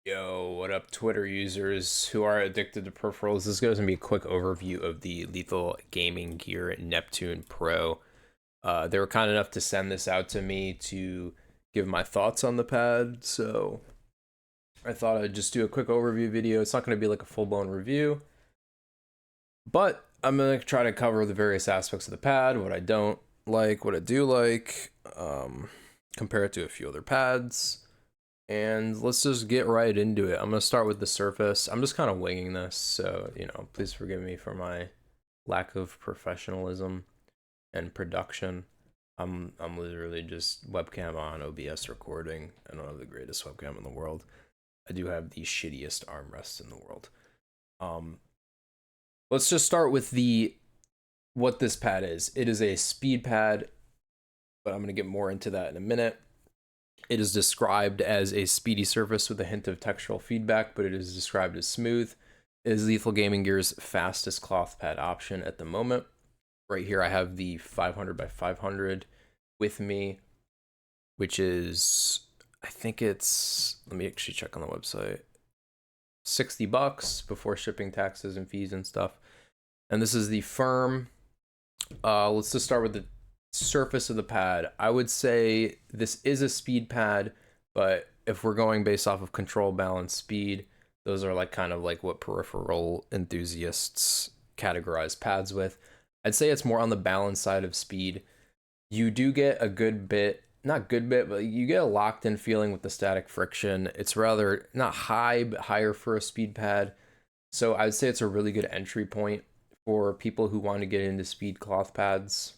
Yo, what up, Twitter users who are addicted to peripherals? This is going to be a quick overview of the Lethal Gaming Gear Neptune Pro. They were kind enough to send this out to me to give my thoughts on the pad, so I thought I'd just do a quick overview video. It's not going to be like a full-blown review, but I'm going to try to cover the various aspects of the pad, what I don't like, what I do like, compare it to a few other pads. And let's just get right into it. I'm going to start with the surface. I'm just kind of winging this, so, please forgive me for my lack of professionalism and production. I'm literally just webcam on, OBS recording. I don't have the greatest webcam in the world. I do have the shittiest armrests in the world. Let's just start with what this pad is. It is a speed pad, but I'm going to get more into that in a minute. It is described as a speedy surface with a hint of textural feedback, but it is described as smooth. It is Lethal Gaming Gear's fastest cloth pad option at the moment. Right here, I have the 500 by 500 with me, which is, I think it's, let me actually check on the website, $60 before shipping, taxes, and fees and stuff. And this is the firm. Let's just start with the surface of the pad. I would say this is a speed pad, but if we're going based off of control, balance, speed, those are like kind of like what peripheral enthusiasts categorize pads with. I'd say it's more on the balance side of speed. You do get a good bit, not good bit, but you get a locked in feeling with the static friction. It's rather not high, but higher for a speed pad. So I'd say it's a really good entry point for people who want to get into speed cloth pads.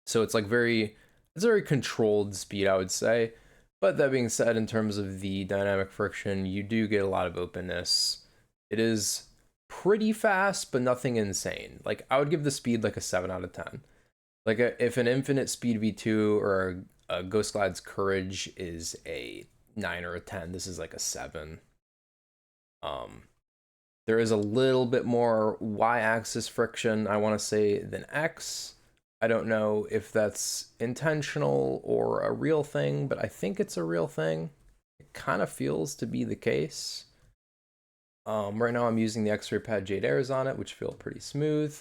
So it's like it's very controlled speed, I would say. But that being said, in terms of the dynamic friction, you do get a lot of openness. It is pretty fast, but nothing insane. Like, I would give the speed like a 7 out of 10. Like, if an Infinite Speed V2 or a Ghost Glide's Courage is a 9 or a 10, this is like a 7. There is a little bit more Y-axis friction, I want to say, than X. I don't know if that's intentional or a real thing, but I think it's a real thing. It kind of feels to be the case. Right now I'm using the X-Ray Pad Jade Airs on it, which feel pretty smooth.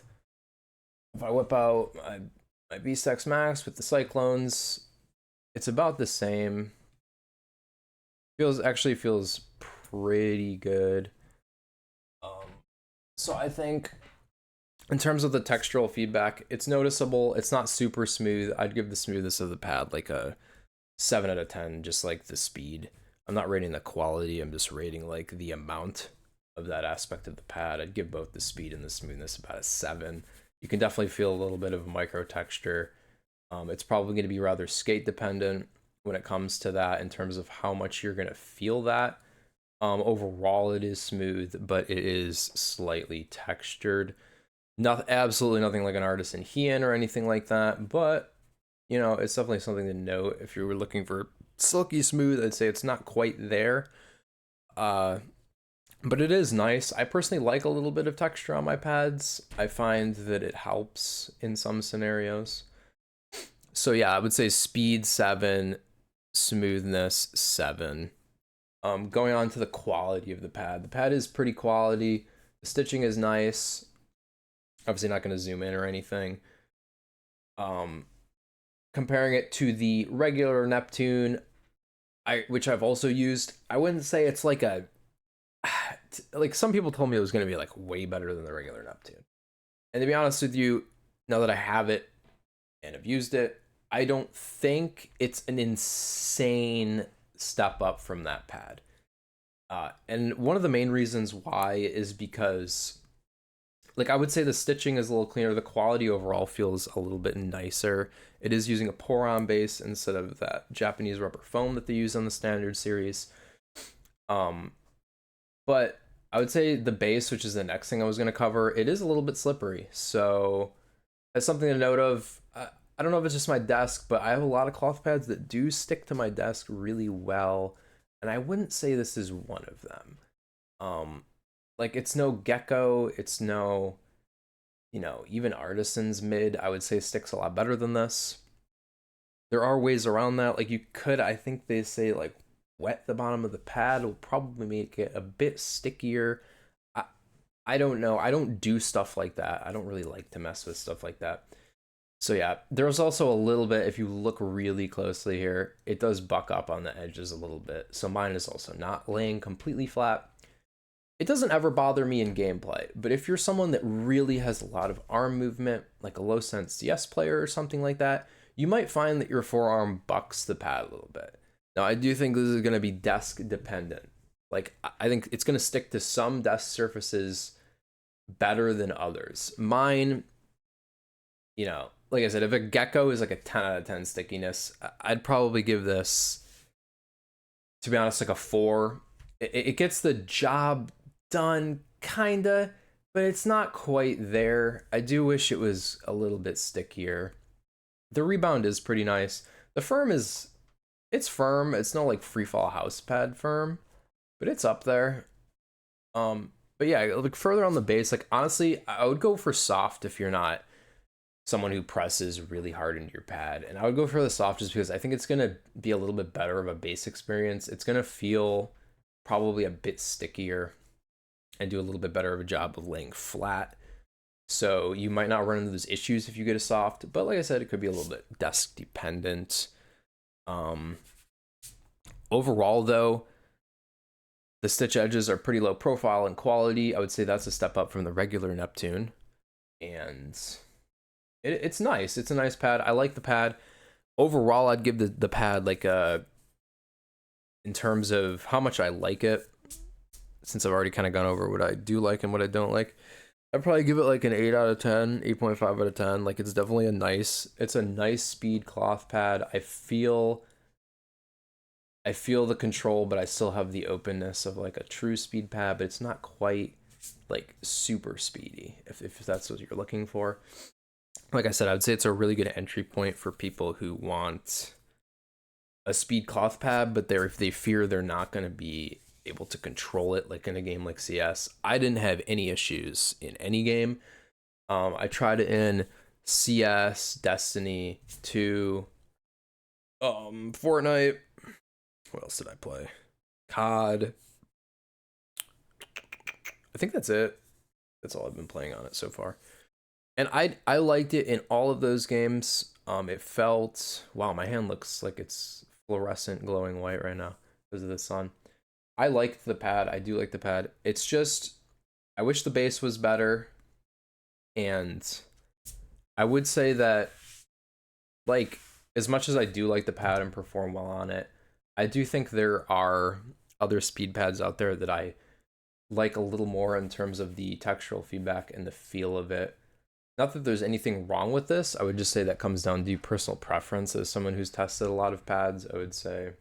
If I whip out my Beast Max with the Cyclones, it's about the same. Actually feels pretty good. So I think in terms of the textural feedback, it's noticeable. It's not super smooth. I'd give the smoothness of the pad like a 7 out of 10, just like the speed. I'm not rating the quality, I'm just rating like the amount of that aspect of the pad. I'd give both the speed and the smoothness about a 7. You can definitely feel a little bit of micro texture. It's probably going to be rather skate dependent when it comes to that in terms of how much you're going to feel that. Overall, it is smooth, but it is slightly textured. Absolutely nothing like an Artisan Heian or anything like that, but it's definitely something to note. If you were looking for silky smooth, I'd say it's not quite there. But it is nice. I personally like a little bit of texture on my pads. I find that it helps in some scenarios. So yeah, I would say speed 7, smoothness 7. Going on to the quality of the pad. The pad is pretty quality. The stitching is nice. Obviously not going to zoom in or anything. Comparing it to the regular Neptune, which I've also used, I wouldn't say it's like like some people told me it was going to be like way better than the regular Neptune. And to be honest with you, now that I have it and have used it, I don't think it's an insane step up from that pad. And one of the main reasons why is because, like, I would say the stitching is a little cleaner. The quality overall feels a little bit nicer. It is using a pour-on base instead of that Japanese rubber foam that they use on the standard series. But I would say the base, which is the next thing I was going to cover, it is a little bit slippery. So that's something to note of. I don't know if it's just my desk, but I have a lot of cloth pads that do stick to my desk really well. And I wouldn't say this is one of them. Like, it's no Gecko, it's no, even Artisan's mid, I would say sticks a lot better than this. There are ways around that. Like, you could, I think they say, like, wet the bottom of the pad will probably make it a bit stickier. I, I don't know. I don't do stuff like that. I don't really like to mess with stuff like that. So yeah, there's also a little bit, if you look really closely here, it does buck up on the edges a little bit. So mine is also not laying completely flat. It doesn't ever bother me in gameplay, but if you're someone that really has a lot of arm movement, like a low sense CS player or something like that, you might find that your forearm bucks the pad a little bit. Now, I do think this is going to be desk dependent. Like, I think it's going to stick to some desk surfaces better than others. Mine, like I said, if a gecko is like a 10 out of 10 stickiness, I'd probably give this, to be honest, like a 4. It gets the job done, kinda, but it's not quite there. I do wish it was a little bit stickier. The rebound is pretty nice. The firm it's firm. It's not like free fall house pad firm, but it's up there. But yeah, like further on the base, like honestly, I would go for soft if you're not someone who presses really hard into your pad. And I would go for the soft just because I think it's going to be a little bit better of a base experience. It's going to feel probably a bit stickier and do a little bit better of a job of laying flat. So you might not run into those issues if you get a soft, but like I said, it could be a little bit desk dependent. Overall though, the stitch edges are pretty low profile and quality. I would say that's a step up from the regular Neptune. And it's nice. It's a nice pad. I like the pad. Overall, I'd give the pad like in terms of how much I like it, since I've already kind of gone over what I do like and what I don't like, I'd probably give it like an 8 out of 10, 8.5 out of 10. Like it's definitely it's a nice speed cloth pad. I feel the control, but I still have the openness of like a true speed pad, but it's not quite like super speedy if that's what you're looking for. Like I said, I would say it's a really good entry point for people who want a speed cloth pad, but they fear they're not going to be able to control it like in a game like CS. I didn't have any issues in any game. I tried it in CS, Destiny 2, Fortnite. What else did I play? COD. I think that's it. That's all I've been playing on it so far. And I liked it in all of those games. It felt, wow, my hand looks like it's fluorescent glowing white right now because of the sun. I liked the pad. I do like the pad. It's just, I wish the base was better. And I would say that, like, as much as I do like the pad and perform well on it, I do think there are other speed pads out there that I like a little more in terms of the textural feedback and the feel of it. Not that there's anything wrong with this. I would just say that comes down to personal preference. As someone who's tested a lot of pads, I would say,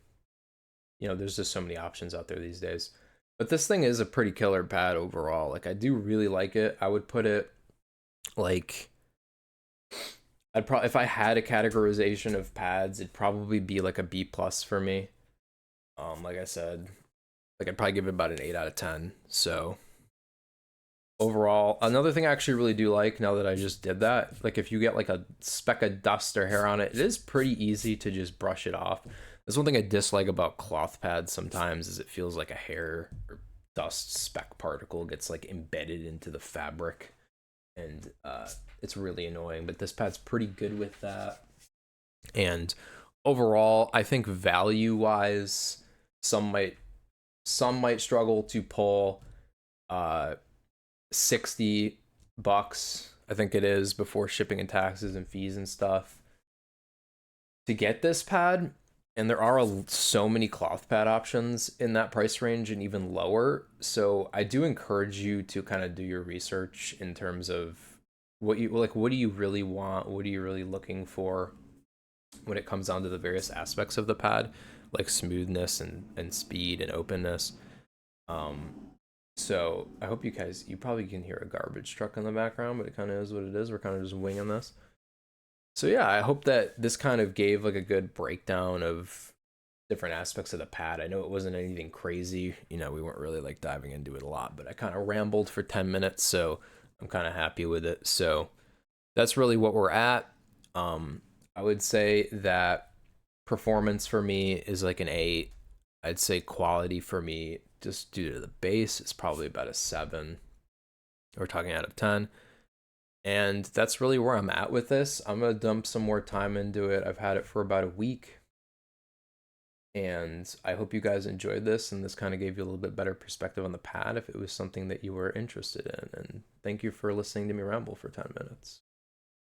there's just so many options out there these days. But this thing is a pretty killer pad overall. Like, I do really like it. I would put it, like, I'd probably, if I had a categorization of pads, it'd probably be like a B+ for me. Like I said, like I'd probably give it about an 8 out of 10. So overall, another thing I actually really do like now that I just did that, like if you get like a speck of dust or hair on it, it is pretty easy to just brush it off. That's one thing I dislike about cloth pads sometimes, is it feels like a hair or dust speck particle gets like embedded into the fabric, and it's really annoying. But this pad's pretty good with that. And overall, I think value wise, some might struggle to pull $60, I think it is, before shipping and taxes and fees and stuff, to get this pad. And there are so many cloth pad options in that price range and even lower. So I do encourage you to kind of do your research in terms of what do you really want? What are you really looking for when it comes down to the various aspects of the pad, like smoothness and speed and openness. So I hope you probably can hear a garbage truck in the background, but it kind of is what it is. We're kind of just winging this. So yeah, I hope that this kind of gave like a good breakdown of different aspects of the pad. I know it wasn't anything crazy. We weren't really like diving into it a lot, but I kind of rambled for 10 minutes, so I'm kind of happy with it. So that's really what we're at. I would say that performance for me is like an 8. I'd say quality for me, just due to the bass, is probably about a 7. We're talking out of 10. And that's really where I'm at with this. I'm going to dump some more time into it. I've had it for about a week. And I hope you guys enjoyed this, and this kind of gave you a little bit better perspective on the pad if it was something that you were interested in. And thank you for listening to me ramble for 10 minutes.